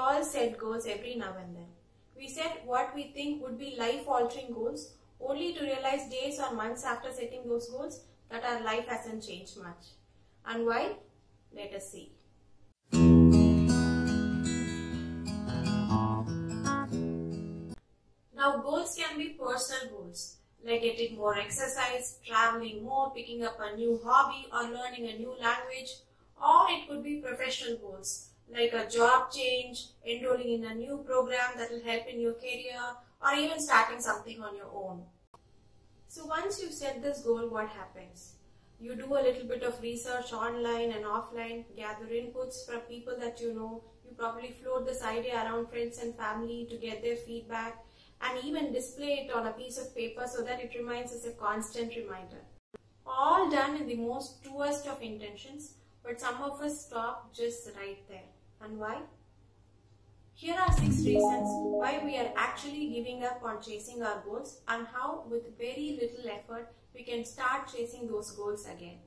all set goals every now and then. We set what we think would be life-altering goals, only to realize days or months after setting those goals that our life hasn't changed much. And why? Let us see. Now, goals can be personal goals, like getting more exercise, traveling more, picking up a new hobby, or learning a new language. Or it could be professional goals, like a job change, enrolling in a new program that will help in your career, or even starting something on your own. So once you set this goal, what happens? You do a little bit of research online and offline, gather inputs from people that you know. You probably float this idea around friends and family to get their feedback, and even display it on a piece of paper so that it remains as a constant reminder. All done in the most truest of intentions, but some of us stop just right there. And why? Here are 6 reasons why we are actually giving up on chasing our goals, and how with very little effort we can start chasing those goals again.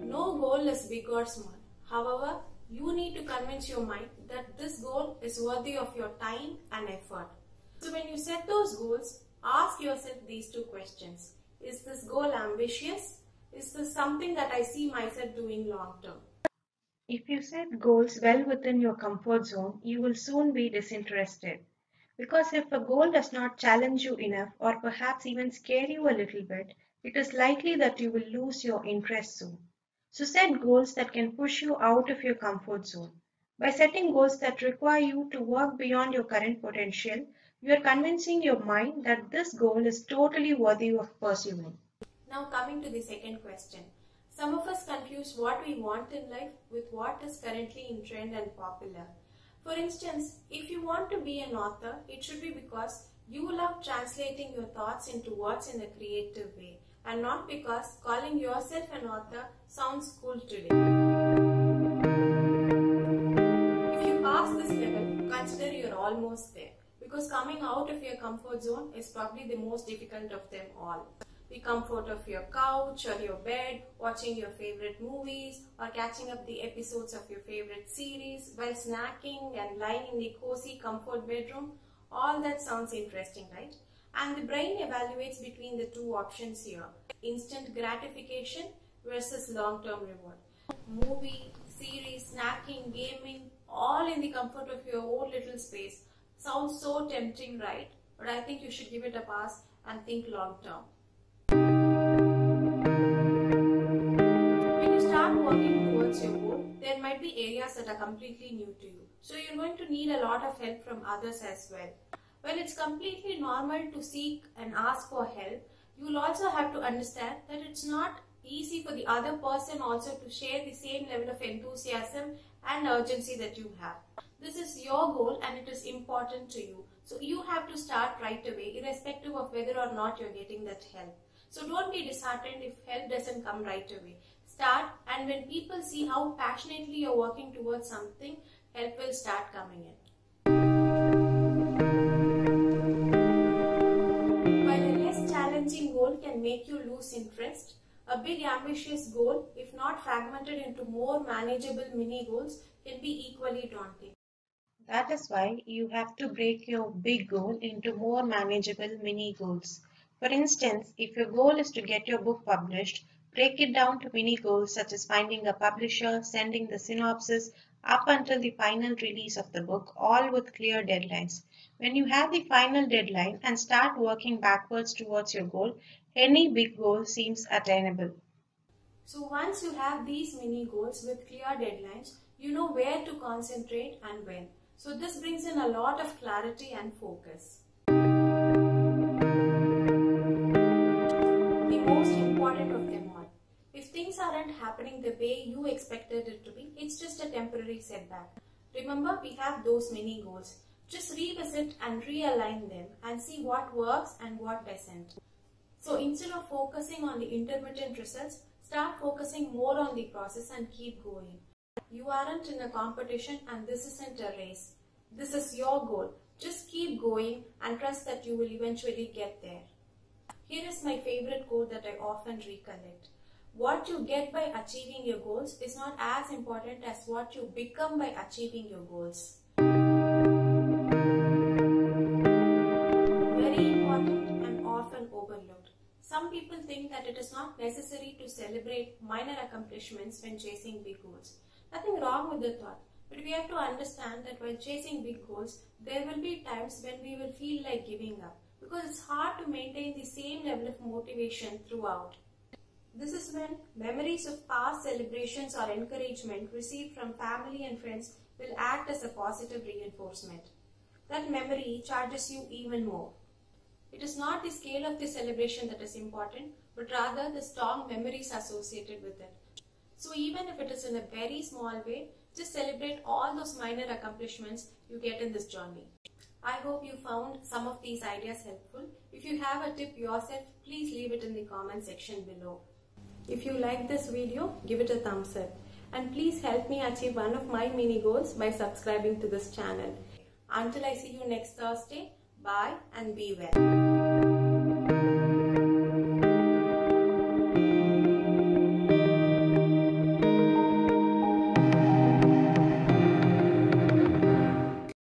No goal is big or small. However, you need to convince your mind that this goal is worthy of your time and effort. So when you set those goals, ask yourself these 2 questions. Is this goal ambitious? Is this something that I see myself doing long term? If you set goals well within your comfort zone, you will soon be disinterested. Because if a goal does not challenge you enough, or perhaps even scare you a little bit, it is likely that you will lose your interest soon. So set goals that can push you out of your comfort zone. By setting goals that require you to work beyond your current potential, you are convincing your mind that this goal is totally worthy of pursuing. Now coming to the second question. Some of us confuse what we want in life with what is currently in trend and popular. For instance, if you want to be an author, it should be because you love translating your thoughts into words in a creative way, and not because calling yourself an author sounds cool today. If you pass this level, consider you're almost there, because coming out of your comfort zone is probably the most difficult of them all. The comfort of your couch or your bed, watching your favorite movies, or catching up the episodes of your favorite series while snacking and lying in the cozy comfort bedroom, all that sounds interesting, right? And the brain evaluates between the 2 options here: instant gratification versus long-term reward. Movie, series, snacking, gaming, all in the comfort of your own little space. Sounds so tempting, right? But I think you should give it a pass and think long-term. When you start working towards your goal, there might be areas that are completely new to you. So you're going to need a lot of help from others as well. Well, it's completely normal to seek and ask for help. You'll also have to understand that it's not easy for the other person also to share the same level of enthusiasm and urgency that you have. This is your goal and it is important to you. So you have to start right away, irrespective of whether or not you're getting that help. So don't be disheartened if help doesn't come right away. Start, and when people see how passionately you're working towards something, help will start coming in. While a less challenging goal can make you lose interest, a big ambitious goal, if not fragmented into more manageable mini goals, can be equally daunting. That is why you have to break your big goal into more manageable mini goals. For instance, if your goal is to get your book published, break it down to mini goals such as finding a publisher, sending the synopsis, up until the final release of the book, all with clear deadlines. When you have the final deadline and start working backwards towards your goal, any big goal seems attainable. So once you have these mini goals with clear deadlines, you know where to concentrate and when. So this brings in a lot of clarity and focus. The most important of them all. If things aren't happening the way you expected it to be, it's just a temporary setback. Remember, we have those mini goals. Just revisit and realign them and see what works and what doesn't. So instead of focusing on the intermittent results, start focusing more on the process and keep going. You aren't in a competition and this isn't a race. This is your goal. Just keep going and trust that you will eventually get there. Here is my favorite quote that I often recollect. What you get by achieving your goals is not as important as what you become by achieving your goals. Very important and often overlooked. Some people think that it is not necessary to celebrate minor accomplishments when chasing big goals. Nothing wrong with the thought, but we have to understand that while chasing big goals, there will be times when we will feel like giving up because it's hard to maintain the same level of motivation throughout. This is when memories of past celebrations or encouragement received from family and friends will act as a positive reinforcement. That memory charges you even more. It is not the scale of the celebration that is important, but rather the strong memories associated with it. So even if it is in a very small way, just celebrate all those minor accomplishments you get in this journey. I hope you found some of these ideas helpful. If you have a tip yourself, please leave it in the comment section below. If you like this video, give it a thumbs up. And please help me achieve one of my mini goals by subscribing to this channel. Until I see you next Thursday, bye and be well.